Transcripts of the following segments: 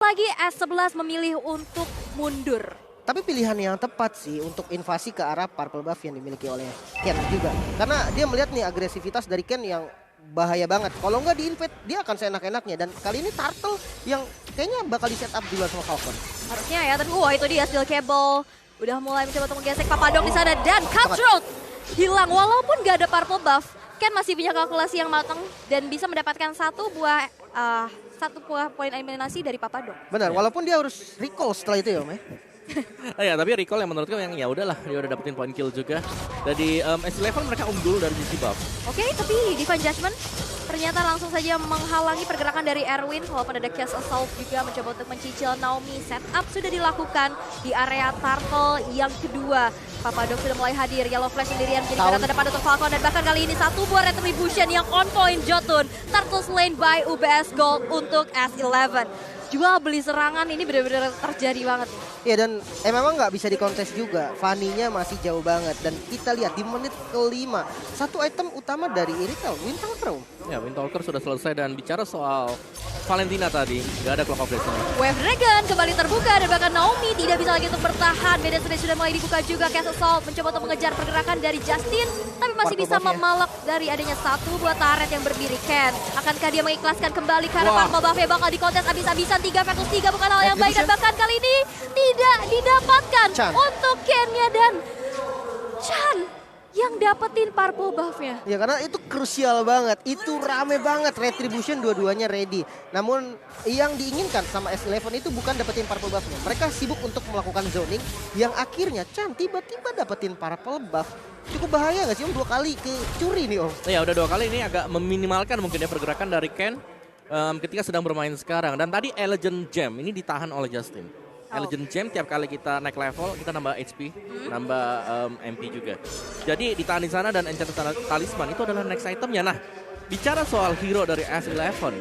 lagi S11 memilih untuk mundur. Tapi pilihan yang tepat sih untuk invasi ke arah purple buff yang dimiliki oleh Ken juga. Karena dia melihat nih agresivitas dari Ken yang bahaya banget. Kalau nggak di-invade dia akan seenak-enaknya. Dan kali ini Turtle yang kayaknya bakal di setup duluan sama Falcon. Harusnya ya, tapi itu dia steel cable. Udah mulai mencoba untuk menggesek Papadong di sana dan Cutthroat hilang walaupun nggak ada purple buff. Ken masih punya kalkulasi yang matang dan bisa mendapatkan satu buah poin eliminasi dari Papadong. Benar, walaupun dia harus recall setelah itu ya Om ya. Ya, tapi recall yang menurutku yang ya udahlah, dia udah dapetin point kill juga. Dari S11 mereka unggul dari sisi buff. Oke, tapi Divine Judgment ternyata langsung saja menghalangi pergerakan dari Erwin. Walaupun ada Chaos Assault juga mencoba untuk mencicil Naomi. Setup sudah dilakukan di area Turtle yang kedua. Papadong sudah mulai hadir. Yellow Flash sendirian menjadi garda terdepan untuk Falcon. Dan bahkan kali ini satu buah Retribution yang on point Jotun. Turtle slain by UBS Gold untuk S11. Jual beli serangan ini benar-benar terjadi banget. Ya dan memang nggak bisa dikontes juga. Fanny-nya masih jauh banget. Dan kita lihat di menit kelima. Satu item utama dari Irithel, Windtalker. Ya, Windtalker sudah selesai dan bicara soal Valentina tadi, nggak ada Clock of Destiny. Wave Dragon kembali terbuka dan bahkan Naomi tidak bisa lagi untuk bertahan. Beda sudah mulai dibuka juga. Chaos Assault mencoba untuk mengejar pergerakan dari Justin. Tapi masih bisa memalak dari adanya satu buah turret yang berdiri. Ken, akankah dia mengikhlaskan kembali karena purple buff-nya bakal dikontes abis-abisan 3 versus 3 bukan hal yang baik. Dan bahkan kali ini tidak didapatkan untuk Ken-nya dan Chan yang dapetin purple buff-nya. Ya karena itu krusial banget, itu rame banget, Retribution dua-duanya ready. Namun yang diinginkan sama S11 itu bukan dapetin purple buff-nya. Mereka sibuk untuk melakukan zoning yang akhirnya Chan tiba-tiba dapetin purple buff. Cukup bahaya gak sih Om? 2 kali kecuri nih Om. Ya udah 2 kali ini agak meminimalkan mungkin ya pergerakan dari Ken ketika sedang bermain sekarang. Dan tadi Elegant Gem ini ditahan oleh Justin. Elegant Gem tiap kali kita naik level kita nambah HP, nambah MP juga. Jadi ditahan di sana dan Enchanted Talisman itu adalah next itemnya. Nah, bicara soal hero dari S11,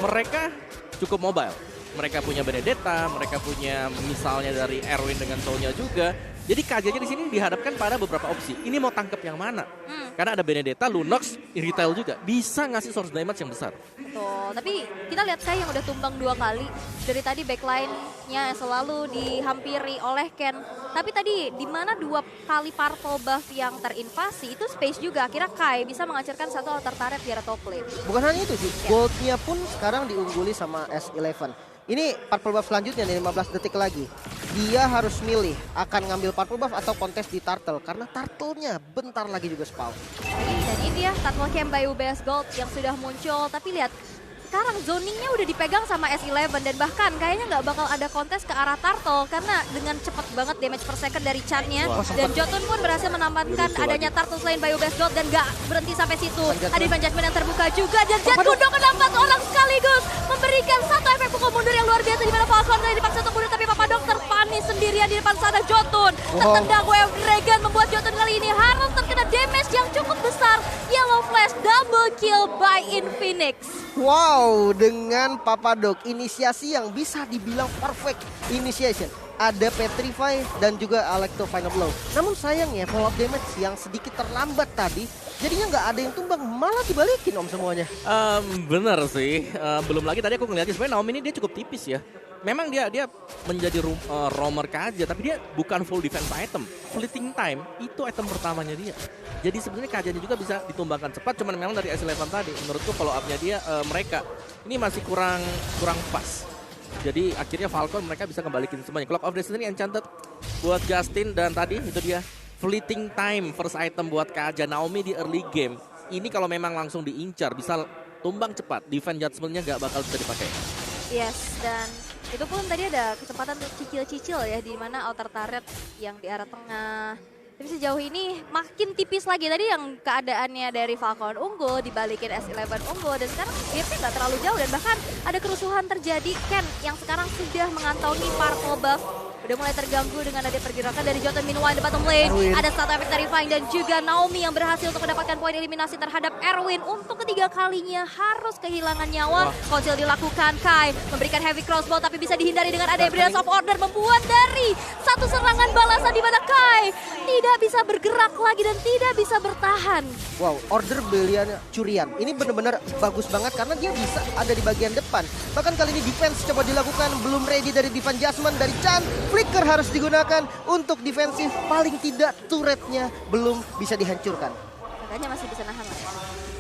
mereka cukup mobile. Mereka punya Benedetta, mereka punya misalnya dari Erwin dengan Sonya juga. Jadi KJ-nya di sini dihadapkan pada beberapa opsi. Ini mau tangkap yang mana? Karena ada Benedetta, Lunox, Irithel juga. Bisa ngasih source damage yang besar. Betul, tapi kita lihat Kai yang udah tumbang 2 kali. Dari tadi backline-nya selalu dihampiri oleh Ken. Tapi tadi di mana 2 kali purple buff yang terinvasi itu space juga. Akhirnya Kai bisa menghancurkan satu altar turret di area top lane. Bukan hanya itu sih, goldnya pun sekarang diungguli sama S11. Ini purple buff selanjutnya nih 15 detik lagi. Dia harus milih akan ngambil purple buff atau kontes di Turtle. Karena Turtle-nya bentar lagi juga spawn. Dan ini dia Turtle Camp by UBS Gold yang sudah muncul. Tapi lihat, sekarang zoningnya udah dipegang sama S11 dan bahkan kayaknya nggak bakal ada kontes ke arah Turtle karena dengan cepat banget damage per second dari Chan-nya. Dan Jotun pun berhasil menambahkan adanya Turtle Slain by UBS Gold dan nggak berhenti sampai situ. Ada Divine Judgment yang terbuka juga dan Jet Kundo kena 4 orang sekaligus memberikan satu efek pukul mundur yang luar biasa di mana Falcon tadi dipaksa untuk mundur tapi Papadong terpanis sendirian di depan sana. Jotun tertendang Wave Dragon membuat Jotun kali ini harus terkena damage yang cukup besar. Yellow Flash double kill by Infinix. Wow, dengan Papadok inisiasi yang bisa dibilang perfect initiation. Ada Petrify dan juga Electro Final Blow. Namun sayangnya follow up damage yang sedikit terlambat tadi. Jadinya nggak ada yang tumbang, malah dibalikin Om semuanya. Bener sih, belum lagi tadi aku ngeliatnya sebenarnya Naomi ini dia cukup tipis ya. Memang dia menjadi roamer KJ, tapi dia bukan full defense item. Fleeting time itu item pertamanya dia. Jadi sebenarnya KJ-nya juga bisa ditumbangkan cepat, cuman memang dari S11 tadi menurutku follow up-nya dia mereka ini masih kurang pas. Jadi akhirnya Falcon mereka bisa kembalikin semuanya. Clock of Destiny Enchanted buat Justin dan tadi itu dia fleeting time first item buat KJ Naomi di early game. Ini kalau memang langsung diincar bisa tumbang cepat, defense judgment-nya nggak bakal bisa dipakai. Yes, dan itu pun tadi ada kesempatan untuk cicil-cicil ya di mana outer turret yang di arah tengah. Tapi sejauh ini makin tipis lagi. Tadi yang keadaannya dari Falcon unggul dibalikin S11 unggul dan sekarang gapnya nggak terlalu jauh dan bahkan ada kerusuhan terjadi. Ken yang sekarang sudah mengantongi purple buff udah mulai terganggu dengan ada pergerakan dari Jotun. Meanwhile di bottom lane Erwin. ada satu efek terrifying dan juga Naomi yang berhasil untuk mendapatkan poin eliminasi terhadap Erwin. Untuk ketiga kalinya harus kehilangan nyawa. Konsil dilakukan, Kai memberikan heavy crossbow tapi bisa dihindari dengan ada Brilliance of Order, membuat dari satu serangan balasan di mana Kai tidak bisa bergerak lagi dan tidak bisa bertahan. Wow, order belian curian. Ini benar-benar bagus banget karena dia bisa ada di bagian depan. Bahkan kali ini defense coba dilakukan, belum ready dari Divine Judgment dari Chan. Flicker harus digunakan untuk defensif, paling tidak turretnya belum bisa dihancurkan. Makanya masih bisa nahan lah.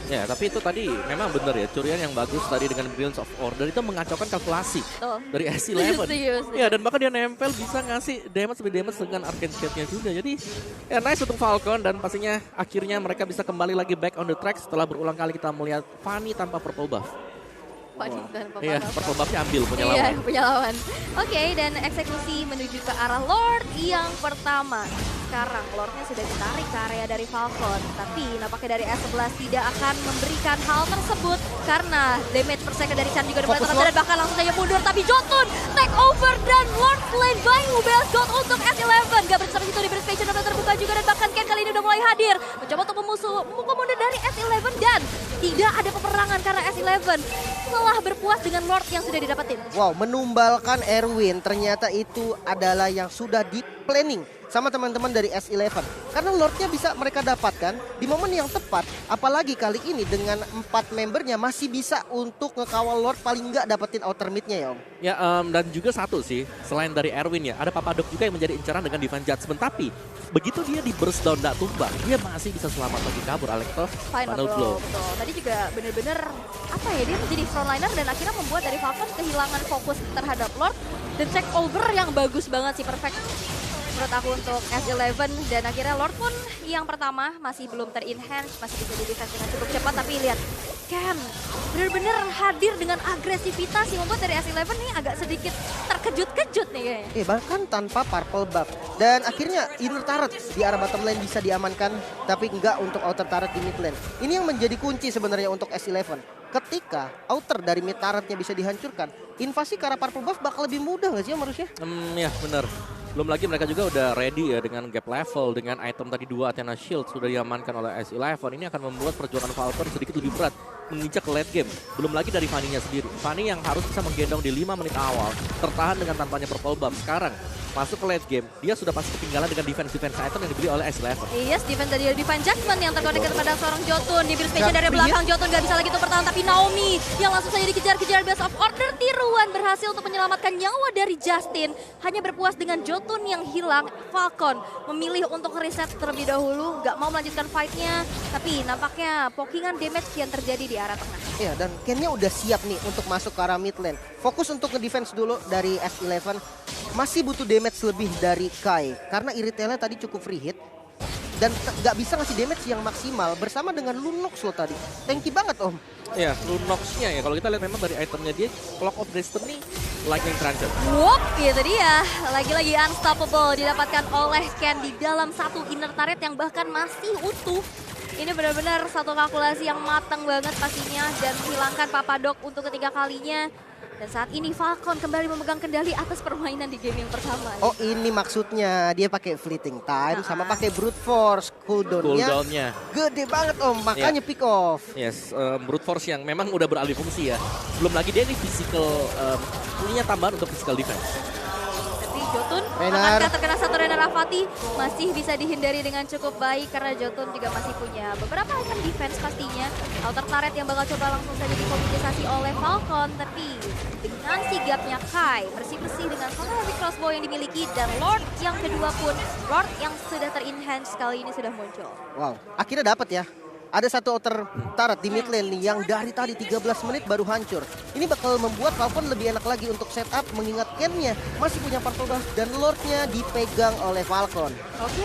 Ya, tapi itu tadi memang benar ya, curian yang bagus tadi dengan Brilliance of Order itu mengacaukan kalkulasi Betul. dari S11. Serius. Ya, dan bahkan dia nempel bisa ngasih damage dengan Arcane Shade-nya juga. Jadi ya nice untuk Falcon dan pastinya akhirnya mereka bisa kembali lagi back on the track setelah berulang kali kita melihat Fanny tanpa purple buff. Iya, purple buff-nya ambil punya lawan. Iya, punya lawan. Oke, dan eksekusi menuju ke arah Lord yang pertama. Sekarang Lordnya sudah ditarik ke area dari Falcon, tapi nampaknya dari S11 tidak akan memberikan hal tersebut karena damage per second dari Chan juga mulai Fokus terasa dan bahkan langsung saja mundur. Tapi Jotun take over dan Lord slain by UBS Gold untuk S11. Gak berhenti sampai situ, di space udah terbuka juga dan bahkan Ken kali ini udah mulai hadir mencoba untuk memukul mundur dari S11 dan tidak ada peperangan karena S11 telah berpuas dengan Lord yang sudah didapetin. Wow, menumbalkan Erwin ternyata itu adalah yang sudah di planning sama teman-teman dari S11. Karena Lordnya bisa mereka dapatkan di momen yang tepat. Apalagi kali ini dengan 4 membernya masih bisa untuk ngekawal Lord, paling nggak dapetin outer mid-nya ya Om. Ya, dan juga satu sih, selain dari Erwin ya, ada Papadok juga yang menjadi incaran dengan Divine Judgment. Tapi begitu dia di burst down nggak tumbang, dia masih bisa selamat lagi kabur. Alektos Final blow. Betul. Tadi juga bener-bener apa ya, dia menjadi frontliner dan akhirnya membuat dari Falcon kehilangan fokus terhadap Lord. Dan check over yang bagus banget sih, perfect menurut aku untuk S11. Dan akhirnya Lord pun yang pertama masih belum ter-enhance, masih bisa di defense dengan cukup cepat. Tapi lihat Ken bener-bener hadir dengan agresivitas yang membuat dari S11 nih agak sedikit terkejut-kejut nih kayaknya. Bahkan tanpa purple buff. Dan akhirnya inner turret di arah bottom lane bisa diamankan, tapi enggak untuk outer turret di mid lane. Ini yang menjadi kunci sebenarnya untuk S11. Ketika outer dari mid turretnya bisa dihancurkan, invasi ke arah purple buff bakal lebih mudah nggak sih harusnya? Ya benar. Belum lagi mereka juga udah ready ya dengan gap level, dengan item tadi 2 Athena Shield sudah diamankan oleh S11. Ini akan membuat perjuangan Falcon sedikit lebih berat menginjak ke late game. Belum lagi dari Fanny-nya sendiri. Fanny yang harus bisa menggendong di 5 menit awal, tertahan dengan tanpanya purple buff. Sekarang masuk ke late game, dia sudah pasti ketinggalan dengan defense item yang dibeli oleh S11. Yes, defense dari Divine Judgment yang terkonek kepada seorang Jotun. Di space dari belakang Jotun gak bisa lagi untuk bertahan, tapi Naomi yang langsung saja dikejar-kejar Best of Order. Tiruan berhasil untuk menyelamatkan nyawa dari Justin. Hanya berpuas dengan Jotun yang hilang. Falcon memilih untuk reset terlebih dahulu, gak mau melanjutkan fight-nya. Tapi nampaknya pokingan damage yang terjadi di arah tengah. Iya, dan Ken-nya udah siap nih untuk masuk ke arah mid lane. Fokus untuk nge-defense dulu dari S11. Masih butuh damage lebih dari Kai karena Iritelnya tadi cukup free hit dan nggak bisa ngasih damage yang maksimal bersama dengan Lunox lo tadi. Tanky banget Om. Ya, Lunox-nya ya kalau kita lihat memang dari itemnya dia Clock of Destiny, Lightning Transit. Wop, itu dia. Lagi-lagi unstoppable didapatkan oleh Ken di dalam satu inner turret yang bahkan masih utuh. Ini benar-benar satu kalkulasi yang matang banget pastinya dan menghilangkan Papadok untuk ketiga kalinya. Dan saat ini Falcon kembali memegang kendali atas permainan di game yang pertama. Oh, ini maksudnya dia pakai fleeting time sama pakai brute force. Cooldown-nya gede banget Om, makanya pick off. Yes, brute force yang memang udah beralih fungsi ya. Belum lagi dia ini physical, punya tambahan untuk physical defense. Jotun Renar. akankah terkena satu Renar Rafati masih bisa dihindari dengan cukup baik karena Jotun juga masih punya beberapa item defense pastinya. Outer turret yang bakal coba langsung saja dikomunikasi oleh Falcon, tapi dengan sigapnya Kai bersih-bersih dengan satu heavy crossbow yang dimiliki dan Lord yang kedua pun, Lord yang sudah ter-enhance kali ini sudah muncul. Wow, akhirnya dapat ya. Ada satu outer turret di mid lane nih yang dari tadi 13 menit baru hancur. Ini bakal membuat Falcon lebih enak lagi untuk setup mengingat Ken-nya masih punya purple buff dan Lord-nya dipegang oleh Falcon. Oke,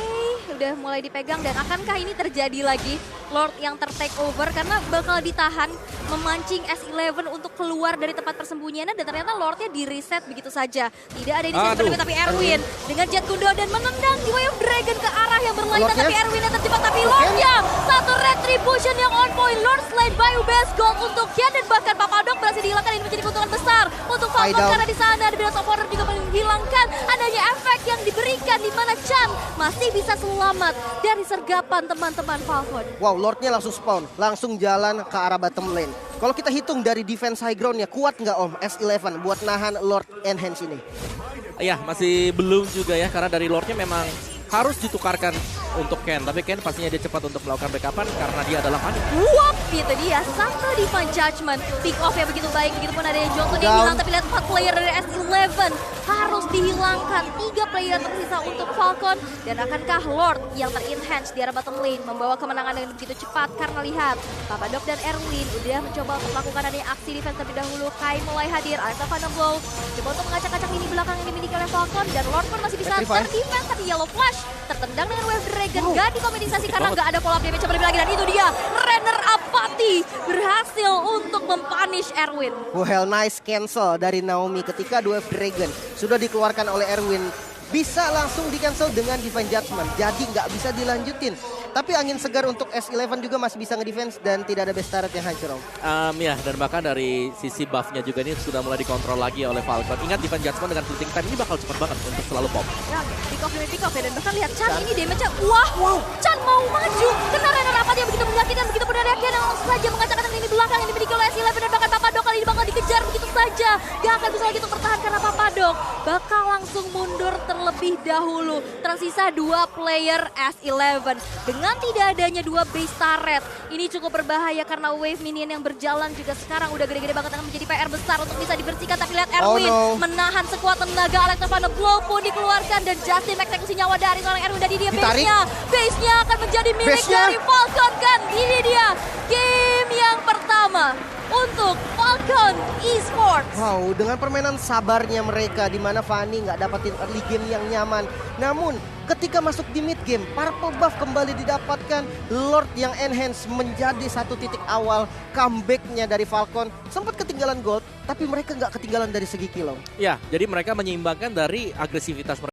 udah mulai dipegang dan akankah ini terjadi lagi Lord yang ter-take over karena bakal ditahan memancing S11 untuk keluar dari tempat persembunyiannya dan ternyata Lordnya di reset begitu saja. Tidak ada inisiatif Aduh. tapi Erwin dengan Jet Kundo dan menendang di Way of Dragon ke arah yang berlainan Lordnya? tapi Erwin yang terjebak tapi Lordnya satu retribution yang on point. Lord Slade by UBS Gold untuk Ken dan bahkan Papadok berhasil dihilangkan. Ini menjadi keuntungan besar untuk Falcon Fight down. karena di sana ada Blast of Honor juga menghilangkan adanya efek yang diberikan di mana Chan masih bisa selamat dari sergapan teman-teman Falcon. Wow, Lordnya langsung spawn, langsung jalan ke arah bottom lane. Kalau kita hitung dari defense high groundnya, kuat nggak Om S11 buat nahan Lord Enhance ini? Ya, masih belum juga ya, karena dari Lordnya memang harus ditukarkan untuk Ken. Tapi Ken pastinya dia cepat untuk melakukan backupan karena dia adalah panik. Wap, itu dia. Satu Divine Judgment. Pick off yang begitu baik. Begitupun ada Johnson yang Down. hilang. Tapi lihat 4 player dari S11 harus dihilangkan. 3 player tersisa untuk Falcon. Dan akankah Lord yang ter-enhance di arah bottom lane membawa kemenangan dengan begitu cepat? Karena lihat, Papadok dan Erwin udah mencoba untuk melakukan adanya aksi defense terlebih dahulu. Kai mulai hadir. Alexa Final Blow coba untuk mengacak-acak lini belakang yang dimiliki oleh Falcon. Dan Lord pun masih bisa Petrify. ter-defense. Tapi Yellow Flash tertendang dengan Wave Dragon. Wow. Gak dikompensasi karena gak ada follow up damage yang berlebih lagi. Dan itu dia, Renner Apathy berhasil untuk mempunish Erwin. Well, nice cancel dari Naomi ketika Wave Dragon sudah dikeluarkan oleh Erwin. Bisa langsung di cancel dengan Divine Judgment, jadi nggak bisa dilanjutin. Tapi angin segar untuk S11 juga masih bisa ngedefense dan tidak ada best turret yang hancur Om. Ya, dan bahkan dari sisi buff-nya juga ini sudah mulai dikontrol lagi oleh Falcon. Ingat Divine Judgment dengan fleeting time ini bakal cepat banget untuk selalu pop. Ya, pick off demi pick off ya. Dan bahkan lihat Chan ini damage-nya, wah, Chan mau maju. Kena Renner Apathy yang begitu menyakitkan, begitu pun ada Ken yang langsung saja mengacak-acak lini belakang yang dimiliki oleh S11. Dan bahkan Papadok kali ini bakal dikejar begitu saja. Gak akan bisa lagi untuk bertahan karena Papadok bakal langsung mundur terlebih dahulu. Tersisa 2 player S11. Dengan tidak adanya 2 base turret, ini cukup berbahaya karena wave minion yang berjalan juga sekarang udah gede-gede banget akan menjadi PR besar untuk bisa dibersihkan. Tapi lihat Erwin no. menahan sekuat tenaga. Alexa Van der Blow pun dikeluarkan dan Justin mengeksekusi nyawa dari seorang Erwin. Dan ini dia Ditarik. base-nya akan menjadi milik Base-nya. dari Falcon kan. Ini dia game yang pertama untuk Falcon Esports. Wow, dengan permainan sabarnya mereka di mana Fanny nggak dapatin early game yang nyaman. Namun ketika masuk di mid game, purple buff kembali didapatkan. Lord yang enhance menjadi satu titik awal comebacknya dari Falcon. Sempat ketinggalan gold, tapi mereka nggak ketinggalan dari segi kill. Ya, jadi mereka menyeimbangkan dari agresivitas mereka.